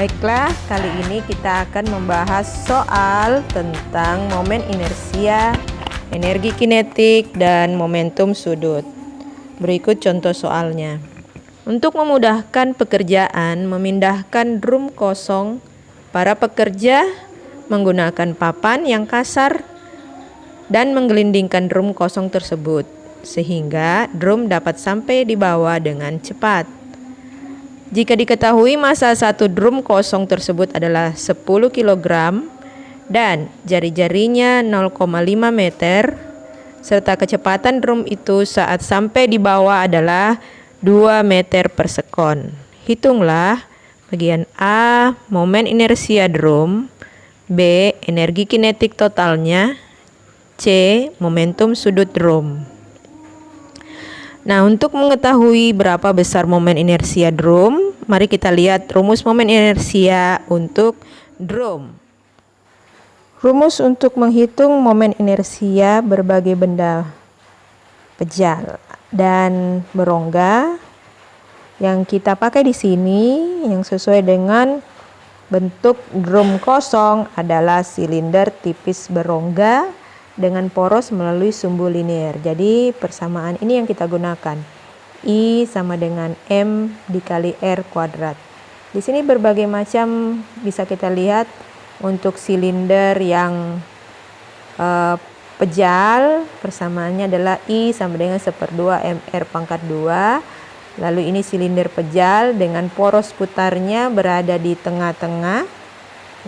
Baiklah, kali ini kita akan membahas soal tentang momen inersia, energi kinetik, dan momentum sudut. Berikut contoh soalnya. Untuk memudahkan pekerjaan memindahkan drum kosong, para pekerja menggunakan papan yang kasar dan menggelindingkan drum kosong tersebut, sehingga drum dapat sampai di bawah dengan cepat. Jika diketahui massa satu drum kosong tersebut adalah 10 kg dan jari-jarinya 0,5 meter, serta kecepatan drum itu saat sampai di bawah adalah 2 meter per sekon. Hitunglah bagian A, momen inersia drum, B, energi kinetik totalnya, C, momentum sudut drum. Nah, untuk mengetahui berapa besar momen inersia drum, mari kita lihat rumus momen inersia untuk drum. Rumus untuk menghitung momen inersia berbagai benda pejal dan berongga yang kita pakai di sini yang sesuai dengan bentuk drum kosong adalah silinder tipis berongga dengan poros melalui sumbu linear. Jadi persamaan ini yang kita gunakan. I sama dengan M dikali R kuadrat. Di sini berbagai macam bisa kita lihat untuk silinder yang pejal, persamaannya adalah I sama dengan 1/2 MR pangkat 2. Lalu ini silinder pejal dengan poros putarnya berada di tengah-tengah.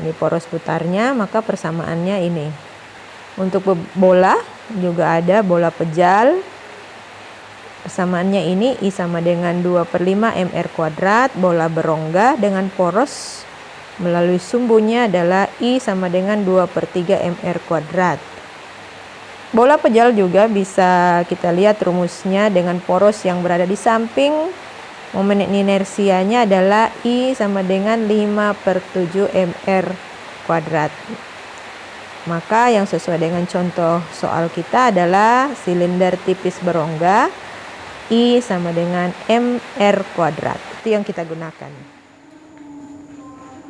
Ini poros putarnya, maka persamaannya ini. Untuk bola juga ada bola pejal. Persamaannya ini I sama dengan 2/5 MR kuadrat. Bola berongga dengan poros melalui sumbunya adalah I sama dengan 2/3 MR kuadrat. Bola pejal juga bisa kita lihat rumusnya dengan poros yang berada di samping. Momen inersianya adalah I sama dengan 5/7 MR kuadrat. Maka yang sesuai dengan contoh soal kita adalah silinder tipis berongga, I sama dengan MR kuadrat. Itu yang kita gunakan.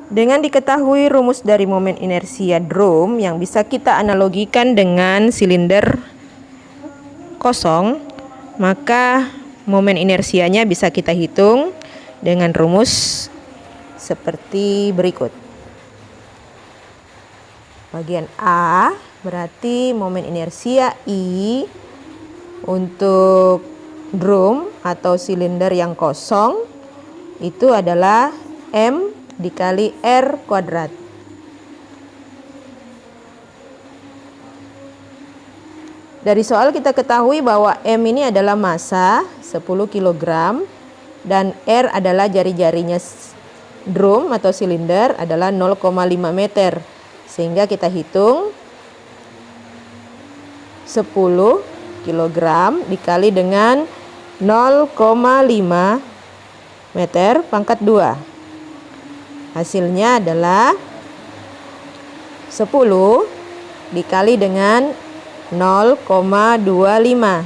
Dengan diketahui rumus dari momen inersia drum yang bisa kita analogikan dengan silinder kosong, maka momen inersianya bisa kita hitung dengan rumus seperti berikut. Bagian A berarti momen inersia I untuk drum atau silinder yang kosong itu adalah M dikali R kuadrat. Dari soal kita ketahui bahwa M ini adalah massa 10 kg dan R adalah jari-jarinya drum atau silinder adalah 0,5 meter. Sehingga kita hitung 10 kg dikali dengan 0,5 meter pangkat 2. Hasilnya adalah 10 dikali dengan 0,25.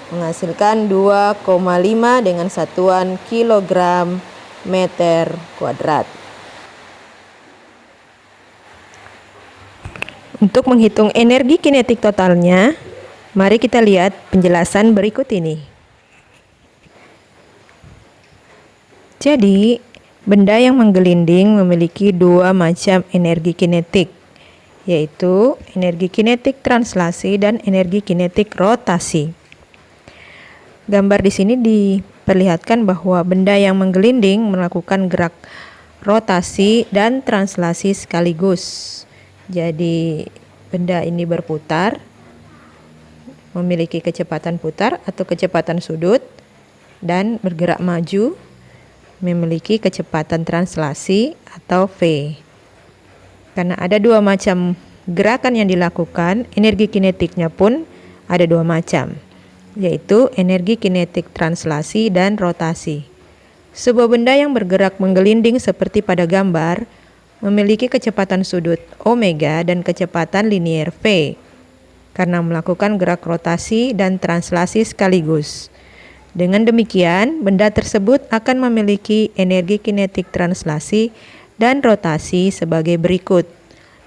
Menghasilkan 2,5 dengan satuan kilogram meter kuadrat. Untuk menghitung energi kinetik totalnya, mari kita lihat penjelasan berikut ini. Jadi, benda yang menggelinding memiliki dua macam energi kinetik, yaitu energi kinetik translasi dan energi kinetik rotasi. Gambar di sini diperlihatkan bahwa benda yang menggelinding melakukan gerak rotasi dan translasi sekaligus. Jadi benda ini berputar, memiliki kecepatan putar atau kecepatan sudut, dan bergerak maju, memiliki kecepatan translasi atau V. Karena ada dua macam gerakan yang dilakukan, energi kinetiknya pun ada dua macam, yaitu energi kinetik translasi dan rotasi. Sebuah benda yang bergerak menggelinding seperti pada gambar memiliki kecepatan sudut omega dan kecepatan linier V karena melakukan gerak rotasi dan translasi sekaligus. Dengan demikian, benda tersebut akan memiliki energi kinetik translasi dan rotasi sebagai berikut.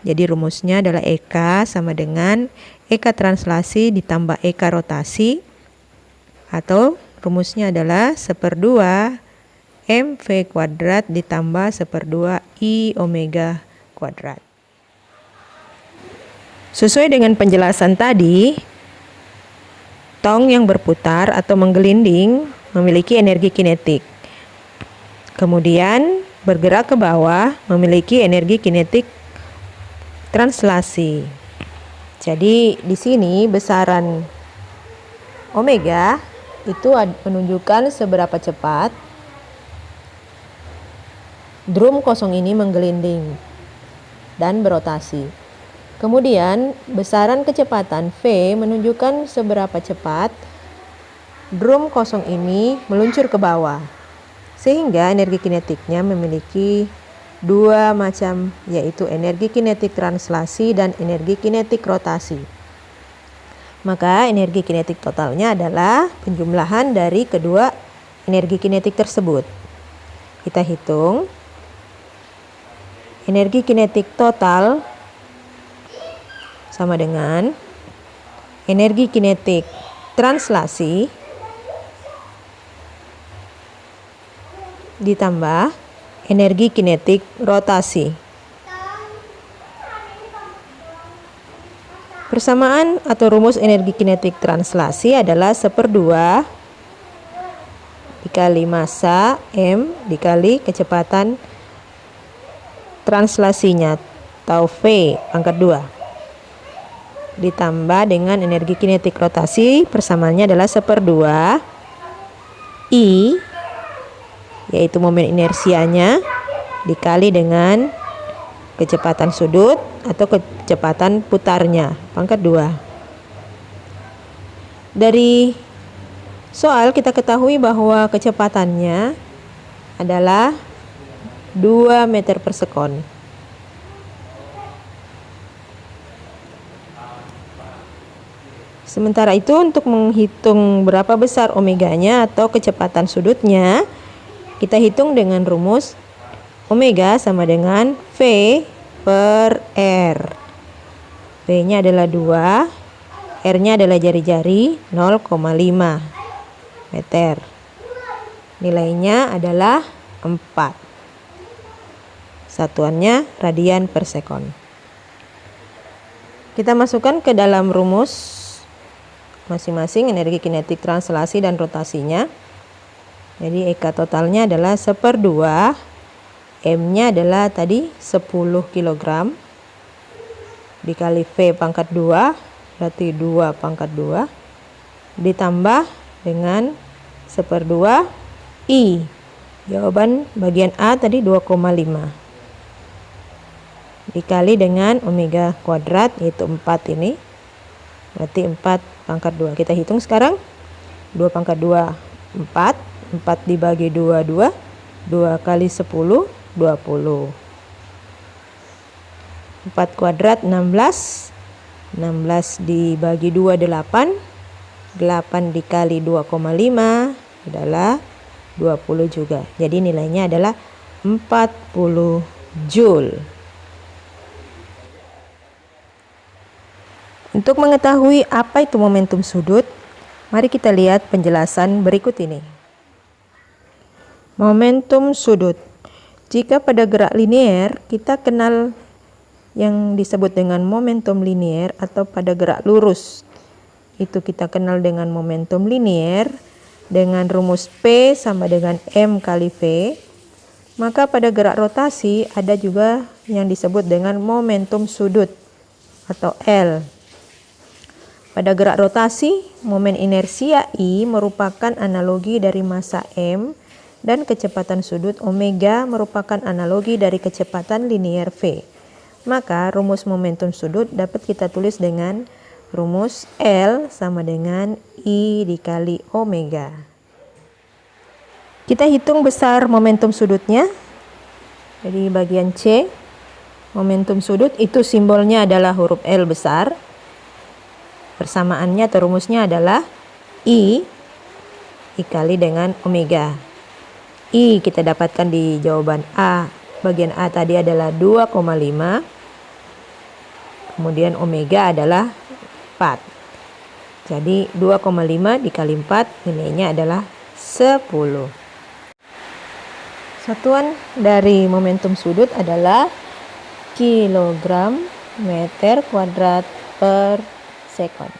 Jadi rumusnya adalah EK sama dengan EK translasi ditambah EK rotasi, atau rumusnya adalah 1/2 mv kuadrat ditambah 1/2 I omega kuadrat. Sesuai dengan penjelasan tadi, tong yang berputar atau menggelinding memiliki energi kinetik. Kemudian bergerak ke bawah memiliki energi kinetik translasi. Jadi di sini besaran omega itu menunjukkan seberapa cepat drum kosong ini menggelinding dan berotasi. Kemudian besaran kecepatan V menunjukkan seberapa cepat drum kosong ini meluncur ke bawah. Sehingga energi kinetiknya memiliki dua macam, yaitu energi kinetik translasi dan energi kinetik rotasi. Maka energi kinetik totalnya adalah penjumlahan dari kedua energi kinetik tersebut. Kita hitung. Energi kinetik total sama dengan energi kinetik translasi ditambah energi kinetik rotasi. Persamaan atau rumus energi kinetik translasi adalah 1/2 dikali massa M dikali kecepatan translasinya atau V pangkat 2 ditambah dengan energi kinetik rotasi, persamaannya adalah 1/2 I, yaitu momen inersianya, dikali dengan kecepatan sudut atau kecepatan putarnya pangkat 2. Dari soal kita ketahui bahwa kecepatannya adalah 2 meter per sekon. Sementara itu untuk menghitung berapa besar omeganya atau kecepatan sudutnya, kita hitung dengan rumus omega sama dengan V per R. V-nya adalah 2, R-nya adalah jari-jari 0,5 meter. Nilainya adalah 4. Satuannya radian per sekon. Kita masukkan ke dalam rumus masing-masing energi kinetik translasi dan rotasinya. Jadi EK totalnya adalah 1/2, M-nya adalah tadi 10 kg dikali V pangkat 2, berarti 2 pangkat 2, ditambah dengan 1/2 I. Jawaban bagian A tadi 2,5. Dikali dengan omega kuadrat, yaitu 4 ini. Berarti 4 pangkat 2. Kita hitung sekarang. 2 pangkat 2, 4. 4 dibagi 2, 2. 2 kali 10, 20. 4 kuadrat 16. 16 dibagi 2, 8. 8 dikali 2,5 adalah 20 juga. Jadi nilainya adalah 40 Joule. Untuk mengetahui apa itu momentum sudut, mari kita lihat penjelasan berikut ini. Momentum sudut. Jika pada gerak linier, kita kenal yang disebut dengan momentum linier, atau pada gerak lurus itu kita kenal dengan momentum linier dengan rumus P sama dengan M kali V. Maka pada gerak rotasi ada juga yang disebut dengan momentum sudut atau L. Pada gerak rotasi, momen inersia I merupakan analogi dari massa M dan kecepatan sudut omega merupakan analogi dari kecepatan linier V. Maka rumus momentum sudut dapat kita tulis dengan rumus L sama dengan I dikali omega. Kita hitung besar momentum sudutnya. Jadi bagian C, momentum sudut itu simbolnya adalah huruf L besar. Persamaannya atau rumusnya adalah I dikali dengan omega. I kita dapatkan di jawaban A. Bagian A tadi adalah 2,5. Kemudian omega adalah 4. Jadi 2,5 dikali 4 nilainya adalah 10. Satuan dari momentum sudut adalah kilogram meter kuadrat per sekon.